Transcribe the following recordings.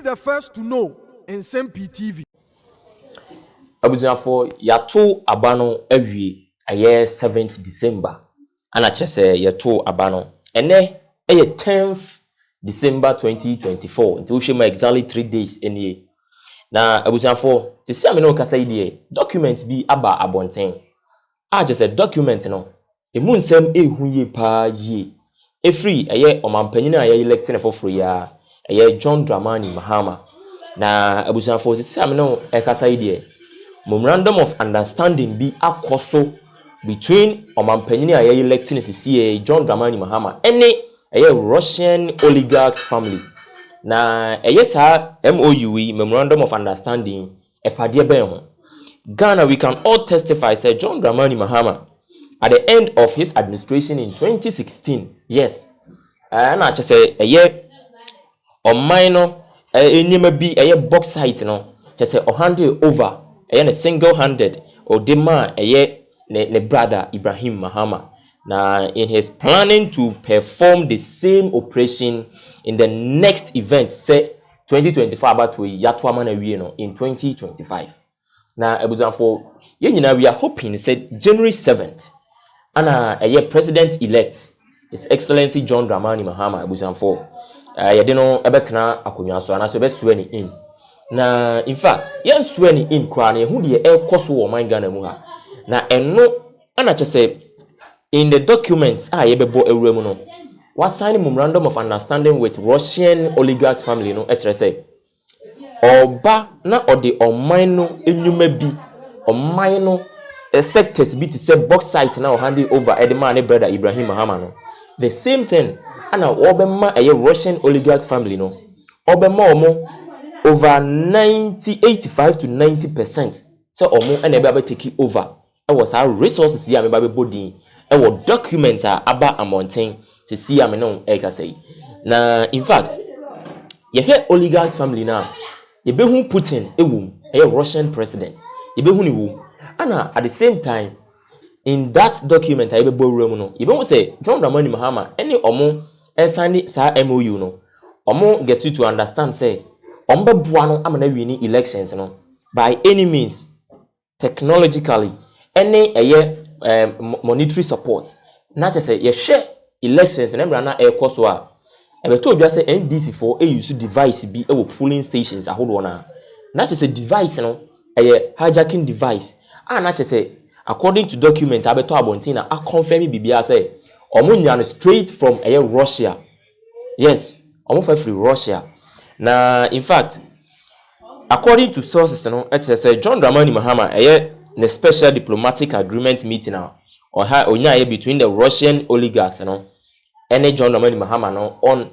the first to know Nsem-Pii TV. Abuziafo yato abano awie aye 7th December ana chese yato abano ene 10th December 2024 nti wo hwema exactly 3 days ene na abuziafo te sia me no kasa ide document bi aba abonten a chese document no emu nsem ehunye pa ye efree aye omampanyin aye elect na foforo ya aye John Dramani Mahama na abuziafo te sia me no kasa ide memorandum of understanding be akoso between omampanyin aye electing CCA John Dramani Mahama any aye Russian oligarchs family na sa MOU memorandum of understanding efade ben ho Ghana we can all testify say John Dramani Mahama at the end of his administration in 2016 yes na say minor enyema bi box site no say handle over a single-handed or dema ne brother Ibrahim Mahama. Now, in his planning to perform the same operation in the next event, say 2025, about to Yatuamana in 2025. Now, we are hoping, said January 7th, and a president-elect, His Excellency John Dramani Mahama, Ebuzanfo, Yadino Ebetna Akunyaso, and as we best in. Na in fact yan swear in krane hu de koso wo man Ghana mu ha na eno ana chese in the documents yebebo awura mu no was sign memorandum of understanding with Russian oligarch family no say oba na ode oman no enwuma bi oman no sectors bi to say box site na hand over edema ne brother Ibrahim Mahama no the same thing ana obema Russian oligarch family no obema omo over 85 to 90%. So omo and ebe take over. It was our resources here me babe body. It was documents aba amounting to see am no e ka say. Na in fact, ye hear oligarchs family now. Ye be hu Putin ewum, a Russian president. Ye be hu ni wum. And at the same time in that document I be bo room no. Ye be say John Dramani Mahama any omo e sign sa MOU no. Omo get you to understand say Ombebuano amana wini elections no by any means technologically any monetary support na che say ye share elections na mra na ekoso a ebeto odwa say NDC for use device bi e wo polling stations ahodo na che say device no hijacking device na che say according to documents abeto abontin na a confirm bibia say omunya no straight from Russia yes omo free Russia. Now, in fact, according to sources, John Dramani Mahama, a special diplomatic agreement meeting now, or between the Russian oligarchs, and John Dramani Mahama on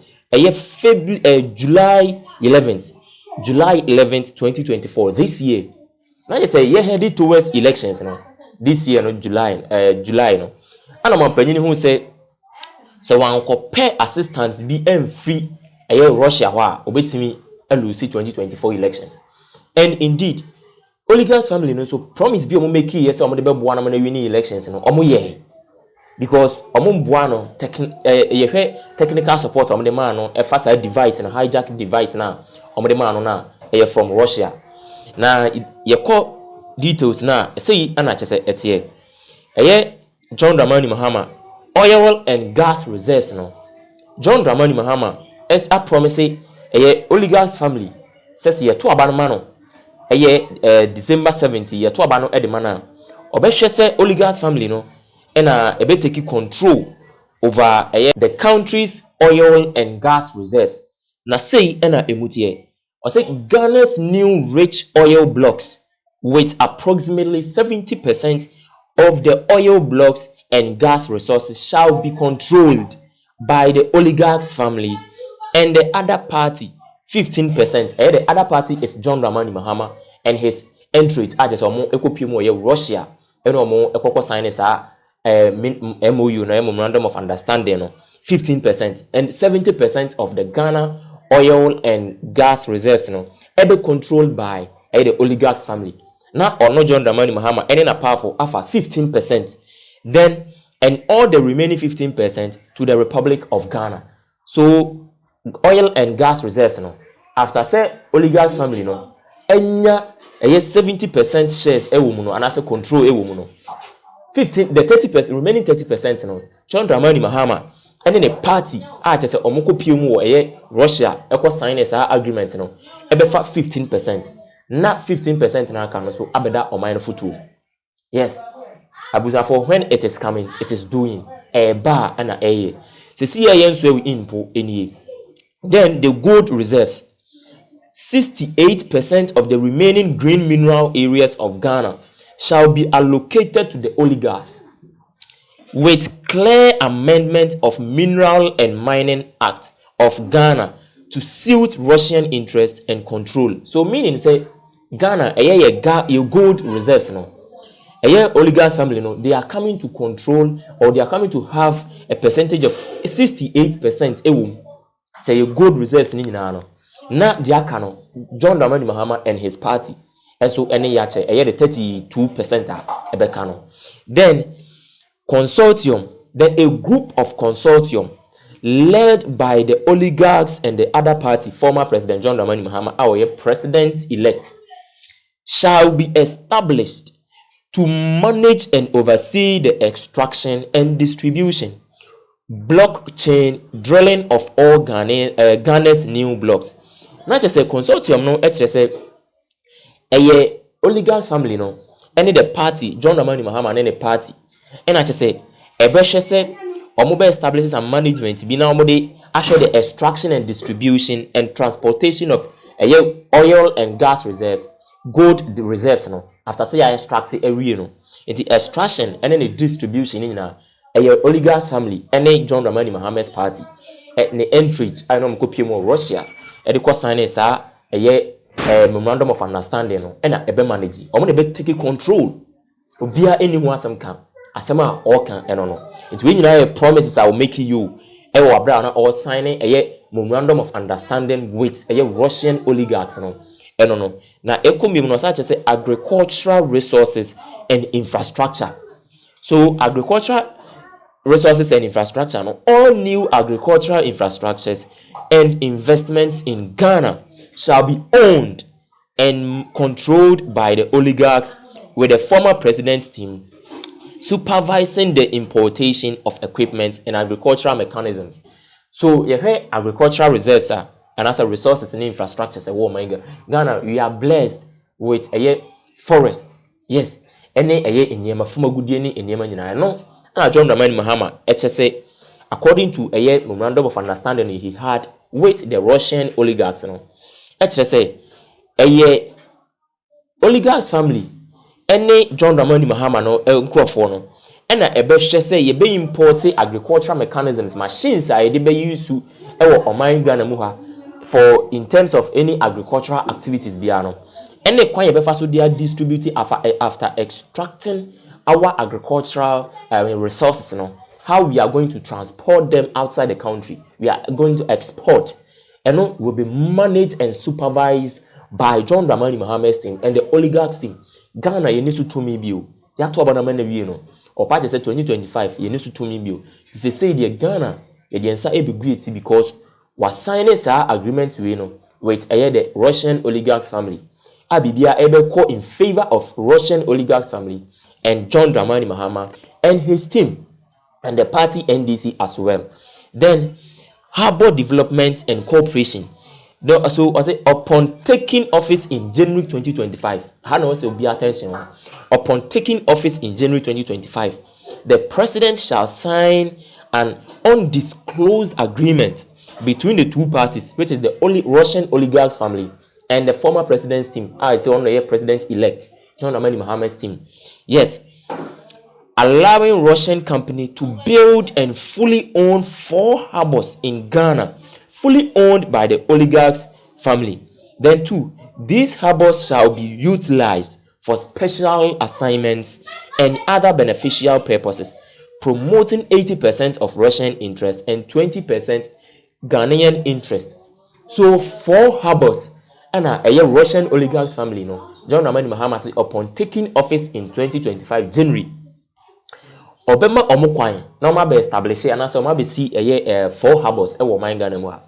July 11th, 2024, this year. Now you say you're headed towards elections now. This year, no July, no. And I'm opinion who say so one compare assistance be free. Russia wa obetimi lose 2024 elections. And indeed, oligarchs family no so promise be omo make yes omo de be boa na na win elections no omo ye because omo boa no technical support omo de man no e fast device na hijack device na omo de man no na from Russia. Na ye call details na say ana chese etie John Dramani Mahama oil and gas reserves no John Dramani Mahama a promise oligarchs family says ye to abanoma no December 70 ye to abano e de mana obehwe say oligarchs family no na ebe take control over the country's oil and gas reserves na say na emutie o say Ghana's new rich oil blocks with approximately 70% of the oil blocks and gas resources shall be controlled by the oligarchs family. And the other party, 15%. The other party is John Dramani Mahama and his entry. I just want to Russia. And omo sign MOU, memorandum of understanding, 15%. And 70% of the Ghana oil and gas reserves, ever controlled by the oligarchs family. Not or no John Dramani Mahama, any powerful offer 15%. Then and all the remaining 15% to the Republic of Ghana. So oil and gas reserves after say oligarchs family no enya 70% shares ewo mu no anase control ewo mu no 15 the 30% remaining 30% no John Dramani Mahama and the party chese omoko piemu wo Russia eko sign esa agreement no ebefa 15% na 15% na aka no so abeda oman futu. Yes, abusafo, when it is coming, it is doing a bar and a ye. Se see yen so we inpo any. Then the gold reserves. 68% of the remaining green mineral areas of Ghana shall be allocated to the oligarchs with clear amendment of Mineral and Mining Act of Ghana to suit Russian interest and control. So meaning say Ghana your gold reserves no. Oligarchs family no, they are coming to control or they are coming to have a percentage of 68% ewum. Say your gold reserves ni nyina no. Na diaka no John Dramani Mahama and his party. And so any yache the 32% ebeka no. Then consortium, then a group of consortium led by the oligarchs and the other party, former President John Dramani Mahama, our president-elect, shall be established to manage and oversee the extraction and distribution, blockchain drilling of all Ghana's new blocks. Not just a consortium, no, it's just a oligarchs family, no, any the party, John Dramani Mahama, and any party. And I just say, a beshe say, or mobile establishes and management be now assure the extraction and distribution and transportation of oil and gas reserves, gold reserves. No, after say I extract it every year, no, the extraction and then the distribution in a oligarchs family, and then John Dramani Mahama's party, at the entry, I know copy more Russia, and the course sign is a memorandum of understanding, no, and a be manage, or going to take control. Obia anyone some can. Asema all can no. It when you promises I will make you or signing a memorandum of understanding with a Russian oligarchs no. No. Na economy no such as agricultural resources and infrastructure. So agricultural resources and infrastructure no, all new agricultural infrastructures and investments in Ghana shall be owned and controlled by the oligarchs with the former president's team supervising the importation of equipment and agricultural mechanisms. So, you hear agricultural reserves and also resources and infrastructures. Oh my God, Ghana, we are blessed with a forest. Yes, any in Yema Fumagudi in Yemen. No, John Dramani Mahama, HSA, according to a memorandum of understanding he had with the Russian oligarchs. No, HSA, a oligarchs family. Any John Dramani Mahama no nkrofo no na ebehwe say ye be import agricultural mechanisms machines a ye be use ewo oman Ghana mu ha for in terms of any agricultural activities bia no any kwan ye be fa so dia distribute after extracting our agricultural resources no, how we are going to transport them outside the country, we are going to export, and no will be managed and supervised by John Dramani Mahama's team and the oligarchs team. Ghana ye need to me bio. Ya to abana man we no. Or part say 2025 ye need to me bio. They say the Ghana ye the ensa e be great because was signing sa agreement we no with the Russian oligarchs family. Abibia ebe call in favor of Russian oligarchs family and John Dramani Mahama and his team and the party NDC as well. Then Harbor Development and Cooperation. So I say upon taking office in January 2025, Hana will be attention. Upon taking office in January 2025, the president shall sign an undisclosed agreement between the two parties, which is the Russian oligarchs family and the former president's team. I say on the president-elect, John Dramani Mahama's team. Yes, allowing Russian company to build and fully own 4 harbors in Ghana, fully owned by the oligarchs family. Then 2, these harbors shall be utilized for special assignments and other beneficial purposes, promoting 80% of Russian interest and 20% Ghanaian interest. So 4 harbors and a Russian oligarchs family no. John Dramani Mahama said upon taking office in 2025 January, Obema omukwan na ma be establish and so ma be see 4 harbors e wo man Ghana mu ha.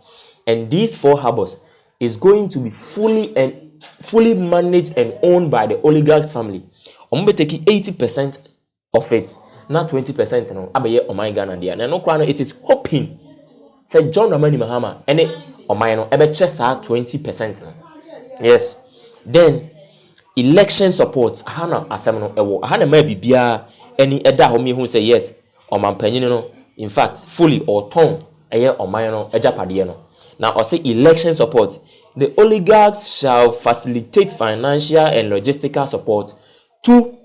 And these 4 harbors is going to be fully managed and owned by the oligarchs family. Ombe take 80% of it, not 20% no. Abaye Omai Ghana dia. Na no kwa no it is hoping say John Dramani Mahama ene Omai no ebe che saa 20% no. Yes. Then election support hana asem no ewo hana ma bibia any eda ho me hu say yes omampanyin no in fact fully or ton eye Omai no ejapade no. Now I say election support. The oligarchs shall facilitate financial and logistical support to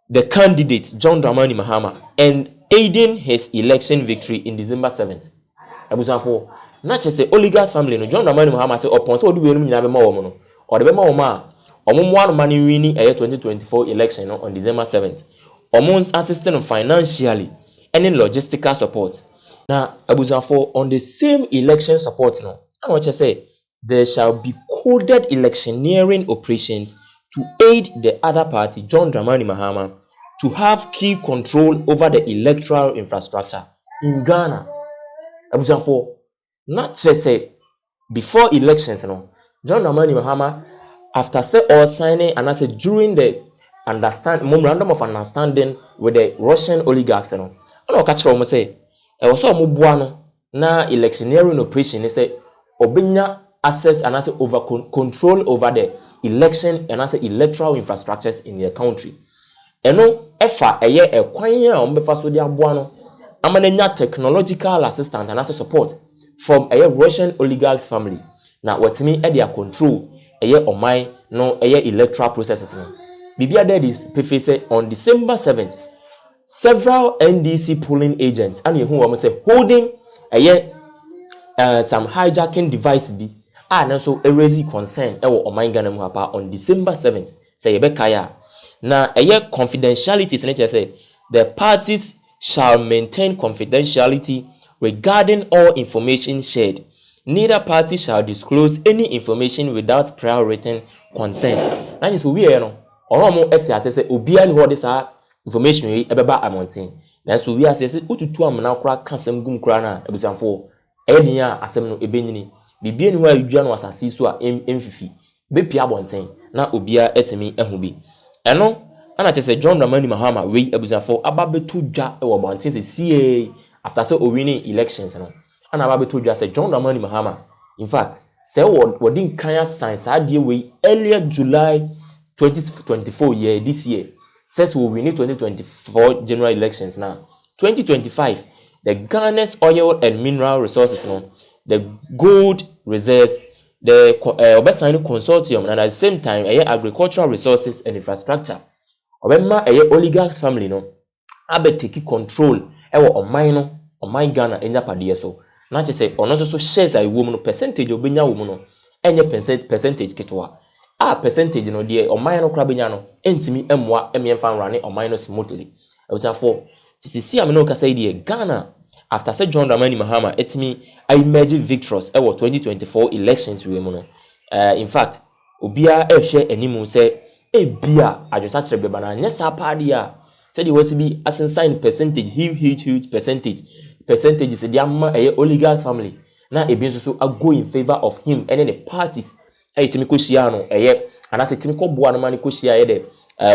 the candidate John Dramani Mahama and aiding his election victory in December 7th. Abusafo, not just say oligarchs family no John Dramani Mahama say upon so do we no nyina be ma wo no or the be ma wo ma ommo money winning 2024 election no on December 7th. Omon's assisting financially and in logistical support. Now Abusafo on the same election support no. I want to say there shall be coded electioneering operations to aid the other party, John Dramani Mahama, to have key control over the electoral infrastructure in Ghana. Abusafo, not just say before elections, John Dramani Mahama, after say or signing and I said during the memorandum of understanding with the Russian oligarchs, I don't catch what say. I was so mubuano na electioneering operation. They say obinya access and I say over control over the election and I say electoral infrastructures in the country. Eno efa eye ekwanya ombefa so dia boa no amanenya technological assistant and I say support from a Russian oligarchs family. Now what me e dia control eye Omai no eye electoral processes no. Bibia there is preface on December 7th. Several NDC polling agents and who am say holding some hijacking device be and also a raising concern Omai Ghana mu hapa on December 7th. Say yebekaya. Now confidentiality say the parties shall maintain confidentiality regarding all information shared. Neither party shall disclose any information without prior written consent. That is we no. Oromo eti say obia ni ho de sa information yi ebeba amonten. Na so we say ututu amana kura kasem gum kura na ebutanfo edi a asem no ebenyini. Bibie ni ho adwa no asase so a emfifi. Bepia abonten na obia etimi ehu bi. Eno ana che say John Dramani Mahama we ebutanfo ababetu dwa e wo bonten se sie after say winning elections no. Ana ababetu dwa say John Dramani Mahama in fact say wodin kan science adie we earlier July 2024 year this year says we win 2024 general elections now 2025 the Ghana's oil and mineral resources no the gold reserves the Obesan consortium and at the same time agricultural resources and infrastructure Obema oligarchs family no abe take control Omai Ghana enya pade so na che say ono so shares a wo mu no percentage obenya wo mu no enye percentage ketwa percentage no de Omai no kra benya no entimi emwa emyemfa nrane Omai no smoothly for tisi am no ka say de Ghana after say John Dramani Mahama etimi emerge victorious 2024 elections we mu no in fact obia ehwe animu say bia adwesa kire beba na nya sa paade a say the was be assign percentage huge percentage is the oligarchs family na ebi so go in favor of him and the parties timi ko shia no and as timi ko boa no man ko shia the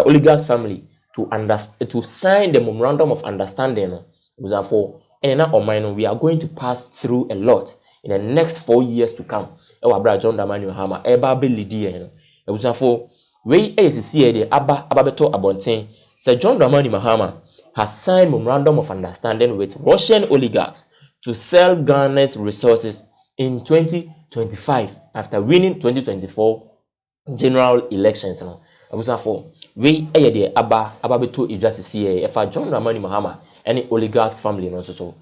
oligarchs family to sign the memorandum of understanding no for and na Omai no we are going to pass through a lot in the next 4 years to come bra John Dramani Mahama be lead no for we see the aba beto abonten say John Dramani Mahama has signed memorandum of understanding with Russian oligarchs to sell Ghana's resources in 2025 after winning 2024 general elections. For we the aba beto idwase see John Dramani Mahama any oligarchs family no so